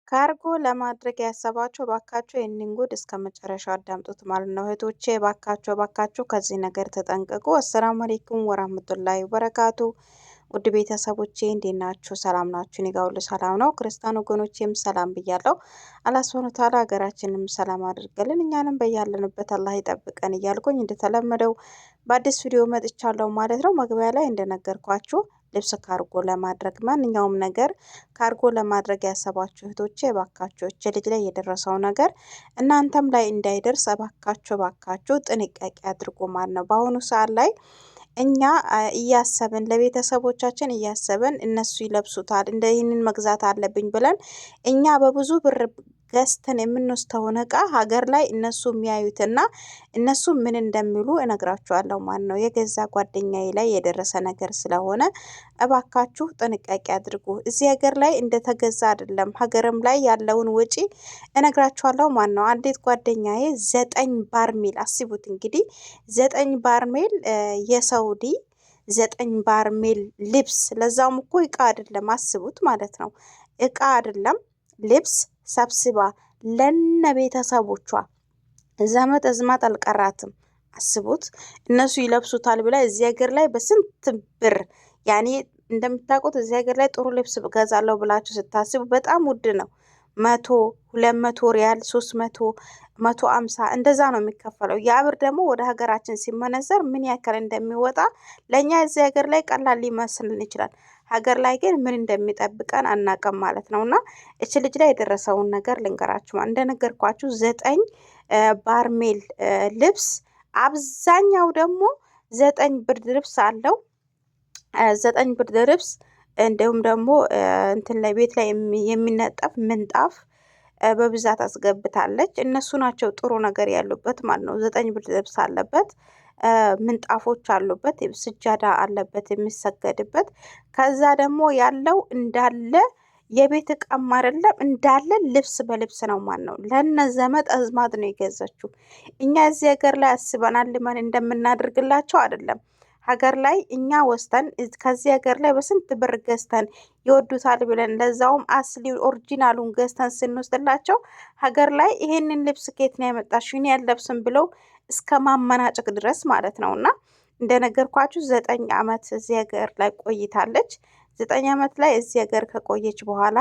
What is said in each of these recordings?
ካርጎ ለማድረግ ያሰባችሁ እባካችሁ ይህንን ጉድ እስከመጨረሻው አዳምጡት ማለት ነው። እህቶቼ እባካችሁ ከዚህ ነገር ተጠንቀቁ። አሰላሙ አለይኩም ወራህመቱላሂ ወበረካቱ። ውድ ቤተሰቦቼ እንዴት ናችሁ? ሰላም ናችሁ? እኔ ጋር ሁሉ ሰላም ነው። ክርስቲያን ወገኖቼም ሰላም ብያለሁ። አላህ ሱብሃነሁ ወተዓላ ሀገራችንም ሰላም አድርገልን እኛንም በያለንበት አላህ ይጠብቀን እያልኩኝ እንደተለመደው በአዲስ ቪዲዮ መጥቻለሁ ማለት ነው። መግቢያ ላይ እንደነገርኳችሁ ልብስ ካርጎ ለማድረግ ማንኛውም ነገር ካርጎ ለማድረግ ያሰባችሁ እህቶቼ እባካችሁ እች ልጅ ላይ የደረሰው ነገር እናንተም ላይ እንዳይደርስ እባካችሁ ጥንቃቄ አድርጎ ማለት ነው። በአሁኑ ሰዓት ላይ እኛ እያሰብን ለቤተሰቦቻችን እያሰብን እነሱ ይለብሱታል እንደ ይህንን መግዛት አለብኝ ብለን እኛ በብዙ ብር ገዝተን የምንወስተውን እቃ ሀገር ላይ እነሱ የሚያዩትና እነሱ ምን እንደሚሉ እነግራችኋለሁ ማለት ነው። የገዛ ጓደኛዬ ላይ የደረሰ ነገር ስለሆነ እባካችሁ ጥንቃቄ አድርጉ። እዚህ ሀገር ላይ እንደተገዛ አይደለም፣ ሀገርም ላይ ያለውን ወጪ እነግራችኋለሁ ማለት ነው። አንዲት ጓደኛዬ 9 ባርሜል አስቡት እንግዲህ 9 ባርሜል የሳውዲ 9 ባርሜል ልብስ ለዛውም እኮ እቃ አይደለም፣ አስቡት ማለት ነው። እቃ አይደለም ልብስ ሰብስባ ለነ ቤተሰቦቿ ዘመድ አዝማድ አልቀራትም። አስቡት እነሱ ይለብሱታል ብላ እዚህ ሀገር ላይ በስንት ብር ያኔ እንደምታውቁት እዚህ ሀገር ላይ ጥሩ ልብስ ገዛለሁ ብላችሁ ስታስቡ በጣም ውድ ነው። 100 200 ሪያል 300 150 እንደዛ ነው የሚከፈለው። ያ ብር ደግሞ ወደ ሀገራችን ሲመነዘር ምን ያክል እንደሚወጣ ለእኛ እዚህ ሀገር ላይ ቀላል ሊመስልን ይችላል። ሀገር ላይ ግን ምን እንደሚጠብቀን አናውቅም ማለት ነው። እና እች ልጅ ላይ የደረሰውን ነገር ልንገራችሁ። እንደነገርኳችሁ 9 ባርሜል ልብስ አብዛኛው ደግሞ 9 ብርድ ልብስ አለው። 9 ብርድ ልብስ እንዲሁም ደግሞ እንትን ላይ ቤት ላይ የሚነጠፍ ምንጣፍ በብዛት አስገብታለች። እነሱ ናቸው ጥሩ ነገር ያሉበት ማለት ነው። 9 ብርድ ልብስ አለበት፣ ምንጣፎች አሉበት፣ ስጃዳ አለበት የሚሰገድበት። ከዛ ደግሞ ያለው እንዳለ የቤት እቃም አይደለም እንዳለ ልብስ በልብስ ነው ማለት ነው። ለነ ዘመድ አዝማድ ነው የገዛችው። እኛ እዚህ ሀገር ላይ አስበናል ልመን እንደምናደርግላቸው አይደለም። ሀገር ላይ እኛ ወስተን ከዚህ ሀገር ላይ በስንት ብር ገዝተን ይወዱታል ብለን ለዛውም አስሊ ኦሪጂናሉን ገዝተን ስንወስድላቸው ሀገር ላይ ይሄንን ልብስ ከየት ነው ያመጣሽው እኔ ያለብስም ብለው እስከ ማመናጨቅ ድረስ ማለት ነው። እና እንደነገርኳችሁ 9 ዓመት እዚህ ሀገር ላይ ቆይታለች። 9 ዓመት ላይ እዚህ ሀገር ከቆየች በኋላ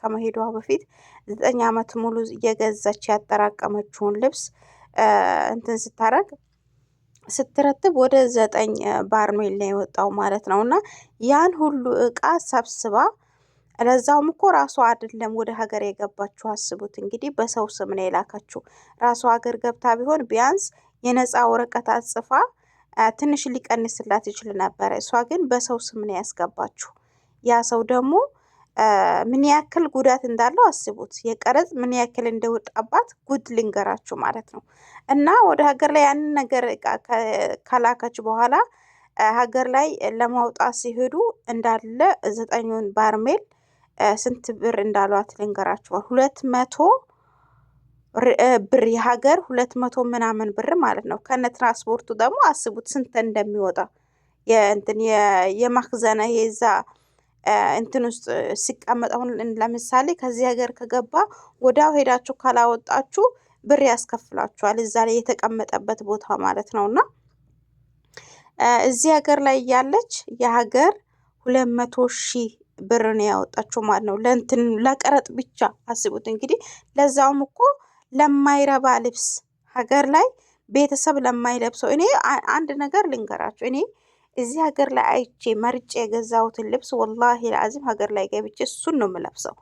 ከመሄዷ በፊት 9 ዓመት ሙሉ እየገዛች ያጠራቀመችውን ልብስ እንትን ስታረግ ስትረትብ ወደ 9 ባርሜል ነው የወጣው ማለት ነው። እና ያን ሁሉ እቃ ሰብስባ ለዛውም እኮ ራሷ አይደለም ወደ ሀገር የገባችው። አስቡት እንግዲህ በሰው ስም ነው የላከችው። ራሷ ሀገር ገብታ ቢሆን ቢያንስ የነፃ ወረቀት አጽፋ ትንሽ ሊቀንስላት ይችል ነበር። እሷ ግን በሰው ስም ነው ያስገባችው። ያ ሰው ደግሞ ምን ያክል ጉዳት እንዳለው አስቡት። የቀረጽ ምን ያክል እንደወጣባት ጉድ ልንገራችሁ ማለት ነው። እና ወደ ሀገር ላይ ያንን ነገር ከላከች በኋላ ሀገር ላይ ለማውጣት ሲሄዱ እንዳለ 9 ባርሜል ስንት ብር እንዳሏት ልንገራችሁ። 200 ብር የሀገር 200 ምናምን ብር ማለት ነው። ከነ ትራንስፖርቱ ደግሞ አስቡት ስንት እንደሚወጣ የእንትን የማክዘና የዛ እንትን ውስጥ ሲቀመጥ አሁን ለምሳሌ ከዚህ ሀገር ከገባ ወዲያው ሄዳችሁ ካላወጣችሁ ብር ያስከፍላችኋል። እዛ ላይ የተቀመጠበት ቦታ ማለት ነውና እዚህ ሀገር ላይ ያለች የሀገር 200,000 ብር ነው ያወጣችሁ ማለት ነው። ለእንትን ለቀረጥ ብቻ አስቡት እንግዲህ። ለዛውም እኮ ለማይረባ ልብስ ሀገር ላይ ቤተሰብ ለማይለብሰው። እኔ አንድ ነገር ልንገራችሁ። እኔ እዚህ ሀገር ላይ አይቼ መርጬ የገዛሁትን ልብስ ወላሂ ለአዚም ሀገር ላይ ገብቼ እሱን ነው የምለብሰው።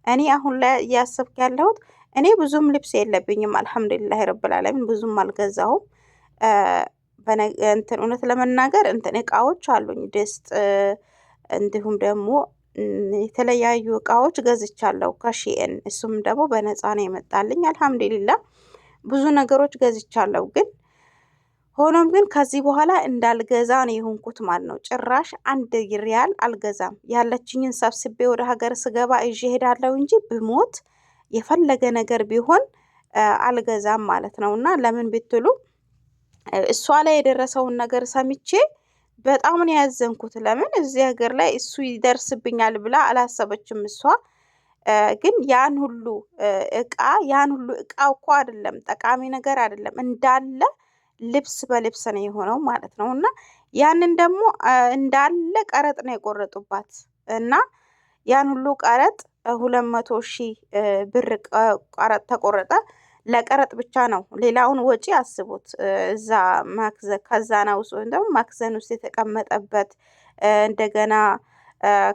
እኔ አሁን ላይ እያሰብክ ያለሁት እኔ ብዙም ልብስ የለብኝም አልሐምዱሊላህ ረብል ዓለሚን ብዙም አልገዛሁም። እንትን እውነት ለመናገር እንትን እቃዎች አሉኝ ድስት፣ እንዲሁም ደግሞ የተለያዩ እቃዎች ገዝቻለሁ ከሺኤን። እሱም ደግሞ በነፃ ነው የመጣልኝ አልሐምዱሊላህ። ብዙ ነገሮች ገዝቻለሁ ግን ሆኖም ግን ከዚህ በኋላ እንዳልገዛ ነው የሆንኩት ማለት ነው። ጭራሽ 1 ሪያል አልገዛም። ያለችኝን ሰብስቤ ወደ ሀገር ስገባ ይዤ ሄዳለሁ እንጂ ብሞት የፈለገ ነገር ቢሆን አልገዛም ማለት ነው። እና ለምን ብትሉ እሷ ላይ የደረሰውን ነገር ሰምቼ በጣም ነው ያዘንኩት። ለምን እዚህ ሀገር ላይ እሱ ይደርስብኛል ብላ አላሰበችም እሷ። ግን ያን ሁሉ እቃው እኮ አይደለም ጠቃሚ ነገር አይደለም እንዳለ ልብስ በልብስ ነው የሆነው ማለት ነው። እና ያንን ደግሞ እንዳለ ቀረጥ ነው የቆረጡባት እና ያን ሁሉ ቀረጥ 200,000 ብር ቀረጥ ተቆረጠ። ለቀረጥ ብቻ ነው። ሌላውን ወጪ አስቡት። እዛ ከዛና ውስጥ ወይም ደግሞ መክዘን ውስጥ የተቀመጠበት እንደገና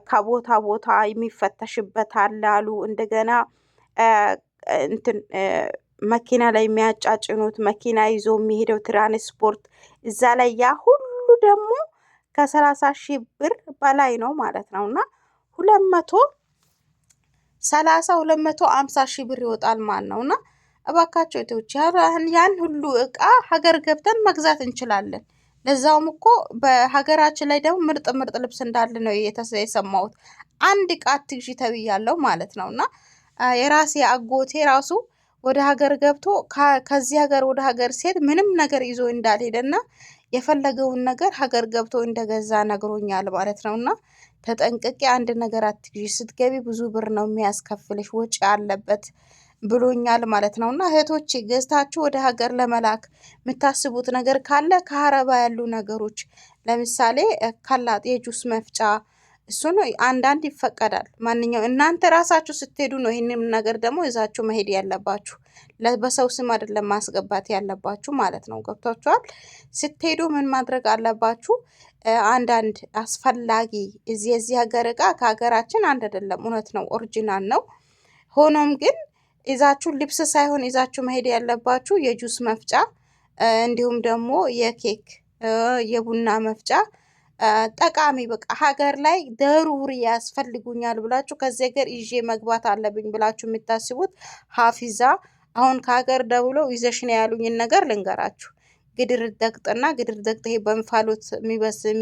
ከቦታ ቦታ የሚፈተሽበት አለ አሉ። እንደገና እንትን መኪና ላይ የሚያጫጭኑት መኪና ይዞ የሚሄደው ትራንስፖርት እዛ ላይ ያ ሁሉ ደግሞ ከ30,000 ብር በላይ ነው ማለት ነው። እና 250,000 ብር ይወጣል ማለት ነው። እና እባካቸው እህቶች ያን ሁሉ እቃ ሀገር ገብተን መግዛት እንችላለን። ለዛውም እኮ በሀገራችን ላይ ደግሞ ምርጥ ምርጥ ልብስ እንዳለ ነው የሰማሁት። አንድ እቃ አትግዢ ተብያለሁ ማለት ነው። እና የራሴ አጎቴ ራሱ ወደ ሀገር ገብቶ ከዚህ ሀገር ወደ ሀገር ሲሄድ ምንም ነገር ይዞ እንዳልሄደና የፈለገውን ነገር ሀገር ገብቶ እንደገዛ ነግሮኛል ማለት ነው። እና ተጠንቅቄ አንድ ነገር አትግዢ፣ ስትገቢ ብዙ ብር ነው የሚያስከፍልሽ፣ ወጪ አለበት ብሎኛል ማለት ነው። እና እህቶቼ ገዝታችሁ ወደ ሀገር ለመላክ የምታስቡት ነገር ካለ ከአረባ ያሉ ነገሮች ለምሳሌ ካላት የጁስ መፍጫ እሱን አንዳንድ ይፈቀዳል። ማንኛውም እናንተ ራሳችሁ ስትሄዱ ነው ይሄንን ነገር ደግሞ ይዛችሁ መሄድ ያለባችሁ። በሰው ስም አይደለም ማስገባት ያለባችሁ ማለት ነው። ገብቷችኋል? ስትሄዱ ምን ማድረግ አለባችሁ? አንዳንድ አስፈላጊ የዚህ ሀገር እቃ ከሀገራችን አንድ አይደለም፣ እውነት ነው፣ ኦሪጂናል ነው። ሆኖም ግን ይዛችሁ ልብስ ሳይሆን ይዛችሁ መሄድ ያለባችሁ የጁስ መፍጫ እንዲሁም ደግሞ የኬክ የቡና መፍጫ ጠቃሚ በቃ ሀገር ላይ ደሩሪ ያስፈልጉኛል ብላችሁ ከዚህ ሀገር ይዤ መግባት አለብኝ ብላችሁ የምታስቡት ሀፊዛ አሁን ከሀገር ደውለው ይዘሽ ነው ያሉኝን ነገር ልንገራችሁ። ግድር ደቅጥና ግድር ደቅጥ ይሄ በእንፋሎት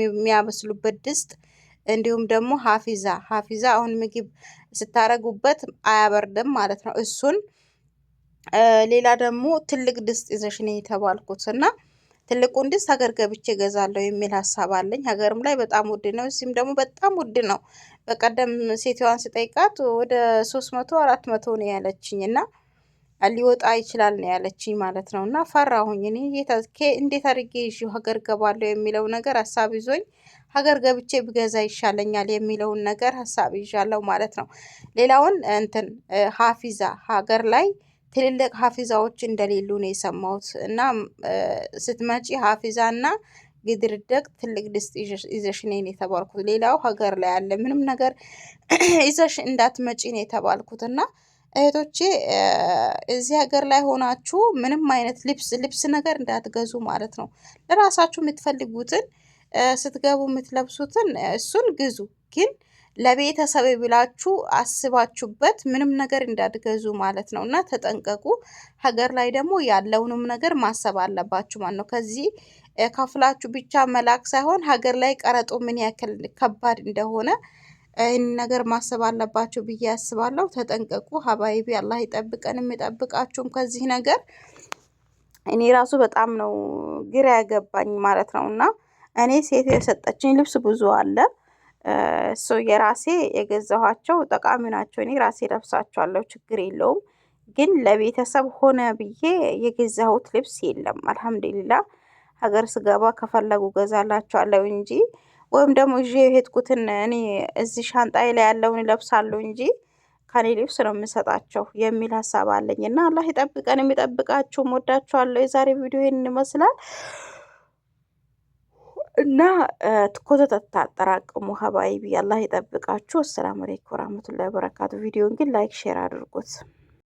የሚያበስሉበት ድስት እንዲሁም ደግሞ ሀፊዛ አሁን ምግብ ስታረጉበት አያበርድም ማለት ነው። እሱን ሌላ ደግሞ ትልቅ ድስት ይዘሽ ነው የተባልኩት እና ትልቁን ድስት ሀገር ገብቼ ገዛለሁ የሚል ሀሳብ አለኝ። ሀገርም ላይ በጣም ውድ ነው፣ እዚህም ደግሞ በጣም ውድ ነው። በቀደም ሴትዋን ስጠይቃት ወደ 300-400 ነው ያለችኝ እና ሊወጣ ይችላል ነው ያለችኝ ማለት ነው። እና ፈራሁኝ እኔ እንዴት አድርጌ ይዤው ሀገር ገባለሁ የሚለው ነገር ሀሳብ ይዞኝ ሀገር ገብቼ ብገዛ ይሻለኛል የሚለውን ነገር ሀሳብ ይዣለሁ ማለት ነው። ሌላውን እንትን ሀፊዛ ሀገር ላይ ትልልቅ ሀፊዛዎች እንደሌሉ ነው የሰማሁት። እና ስትመጪ ሀፊዛ እና ግድርደቅ ትልቅ ድስት ይዘሽ ነይ ነው የተባልኩት። ሌላው ሀገር ላይ ያለ ምንም ነገር ይዘሽ እንዳትመጪ ነው የተባልኩት። እና እህቶቼ እዚህ ሀገር ላይ ሆናችሁ ምንም አይነት ልብስ ነገር እንዳትገዙ ማለት ነው። ለራሳችሁ የምትፈልጉትን ስትገቡ የምትለብሱትን እሱን ግዙ። ግን ለቤተሰብ ብላችሁ አስባችሁበት ምንም ነገር እንዳትገዙ ማለት ነው። እና ተጠንቀቁ። ሀገር ላይ ደግሞ ያለውንም ነገር ማሰብ አለባችሁ ማለት ነው። ከዚህ ከፍላችሁ ብቻ መላክ ሳይሆን ሀገር ላይ ቀረጡ ምን ያክል ከባድ እንደሆነ ይህን ነገር ማሰብ አለባችሁ ብዬ አስባለሁ። ተጠንቀቁ ሀባይቢ። አላህ ይጠብቀን፣ የሚጠብቃችሁም ከዚህ ነገር። እኔ ራሱ በጣም ነው ግራ ያገባኝ ማለት ነው። እና እኔ ሴት የሰጠችኝ ልብስ ብዙ አለ። እሱ የራሴ የገዛኋቸው ጠቃሚ ናቸው። እኔ ራሴ ለብሳቸዋለሁ፣ ችግር የለውም። ግን ለቤተሰብ ሆነ ብዬ የገዛሁት ልብስ የለም። አልሐምዱሊላ። ሀገር ስገባ ከፈለጉ ገዛላቸዋለሁ እንጂ ወይም ደግሞ ይዤ የሄድኩትን እኔ እዚህ ሻንጣዬ ላይ ያለውን ለብሳለሁ እንጂ ከኔ ልብስ ነው የምሰጣቸው የሚል ሀሳብ አለኝ። እና አላህ ይጠብቀን፣ የሚጠብቃችሁ። ወዳችኋለሁ። የዛሬ ቪዲዮ ይሄንን ይመስላል። እና ኮተት አጠራቅሙ ሀባይቢ። አላህ ይጠብቃችሁ። አሰላሙ አለይኩም ወራህመቱላሂ ወበረካቱ። ቪዲዮን ግን ላይክ ሼር አድርጉት።